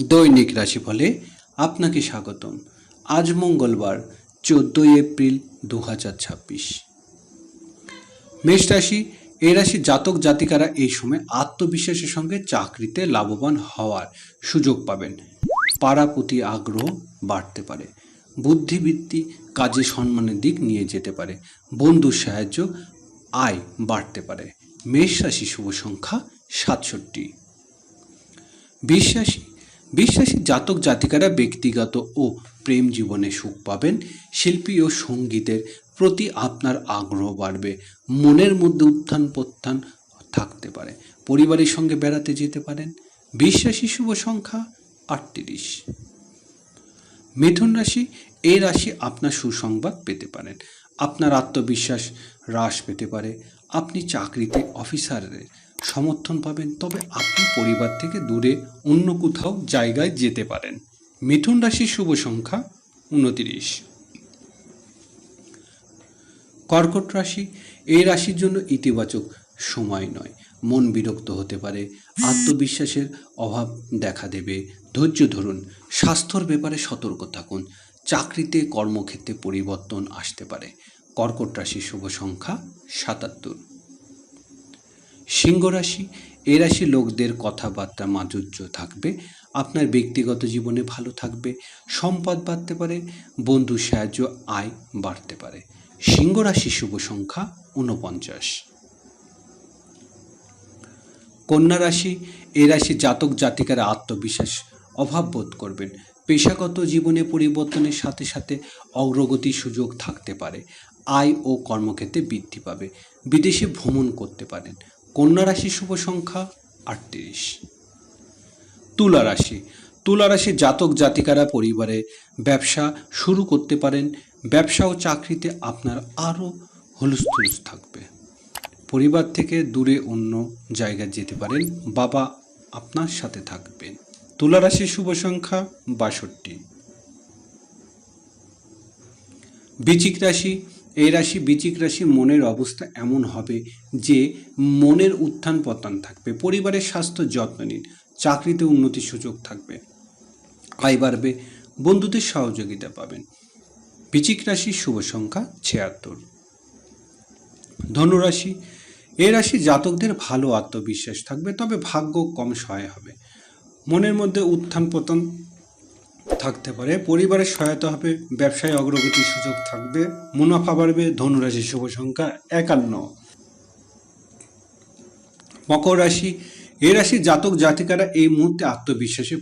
দৈনিক রাশিফলে আপনাকে স্বাগতম। আজ মঙ্গলবার 14 এপ্রিল 2026। মেষ রাশি, এই রাশি জাতক জাতিকারা এই সময় আত্মবিশ্বাসের সঙ্গে চাকরিতে লাভবান হওয়ার সুযোগ পাবেন। পাড়া প্রতি আগ্রহ বাড়তে পারে। বুদ্ধিবৃত্তি কাজে সম্মানের দিক নিয়ে যেতে পারে। বন্ধুর সাহায্য আয় বাড়তে পারে। মেষ রাশি শুভ সংখ্যা 67। বিশ্বাসী জাতক জাতিকারা ব্যক্তিগত ও প্রেম জীবনে সুখ পাবেন। শিল্পী ও সঙ্গীতের প্রতি আপনার আগ্রহ বাড়বে। মনের মধ্যে উত্থান প্রত্থান থাকতে পারে। পরিবারের সঙ্গে বেড়াতে যেতে পারেন। বিশ্বাসী শুভ সংখ্যা 38। মিথুন রাশি, এই রাশি আপনার সুসংবাদ পেতে পারেন। আপনার আত্মবিশ্বাস হ্রাস পেতে পারে। আপনি চাকরিতে অফিসারের সমর্থন পাবেন, তবে আপনি পরিবার থেকে দূরে অন্য কোথাও জায়গায় যেতে পারেন। মিথুন রাশির শুভ সংখ্যা 29। কর্কট রাশি, এই রাশির জন্য ইতিবাচক সময় নয়। মন বিরক্ত হতে পারে। আত্মবিশ্বাসের অভাব দেখা দেবে। ধৈর্য ধরুন। স্বাস্থ্যর ব্যাপারে সতর্ক থাকুন। চাকরিতে কর্মক্ষেত্রে পরিবর্তন আসতে পারে। কর্কট রাশির শুভ সংখ্যা 77। সিংহ রাশি, এই রাশির লোকদের কথাবার্তা মাধুর্য থাকবে। আপনার ব্যক্তিগত জীবনে ভালো থাকবে। সম্পদ বাড়তে পারে। বন্ধুর সাহায্য আয় বাড়তে পারে। সিংহ রাশির শুভ সংখ্যা 49। কন্যা রাশি, এই রাশির জাতক জাতিকারা আত্মবিশ্বাস অভাব বোধ করবেন। পেশাগত জীবনে পরিবর্তনের সাথে সাথে অগ্রগতির সুযোগ থাকতে পারে। আয় ও কর্মক্ষেত্রে বৃদ্ধি পাবে। বিদেশে ভ্রমণ করতে পারেন। কন্যা রাশির শুভ সংখ্যা 38। তুলা রাশির জাতক জাতিকারা পরিবারে ব্যবসা শুরু করতে পারেন। ব্যবসা ও চাকরিতে আপনার আরও হুলস্থুলুস থাকবে। পরিবার থেকে দূরে অন্য জায়গায় যেতে পারেন। বাবা আপনার সাথে থাকবেন। তুলা রাশির শুভ সংখ্যা 62। বৃশ্চিক রাশি মনের অবস্থা এমন হবে যে মনের উত্থান পতন থাকবে। পরিবারের স্বাস্থ্য যত্ন নিন। চাকরিতে উন্নতির সুযোগ থাকবে। আয় বাড়বে। বন্ধুদের সহযোগিতা পাবেন। বৃশ্চিক রাশির শুভ সংখ্যা 76। ধনুরাশি, এই রাশি জাতকদের ভালো আত্মবিশ্বাস থাকবে, তবে ভাগ্য কম সহায় হবে। মনের মধ্যে উত্থান পতন থাকতে পারে। পরিবারের সহায়তা হবে। ব্যবসায় অগ্রগতির সুযোগ থাকবে। মুনাফা বাড়বে। ধনুরাশির শুভ সংখ্যা 51। মকর রাশি, এই রাশির জাতক জাতিকারা এই মুহূর্তে আত্মবিশ্বাসে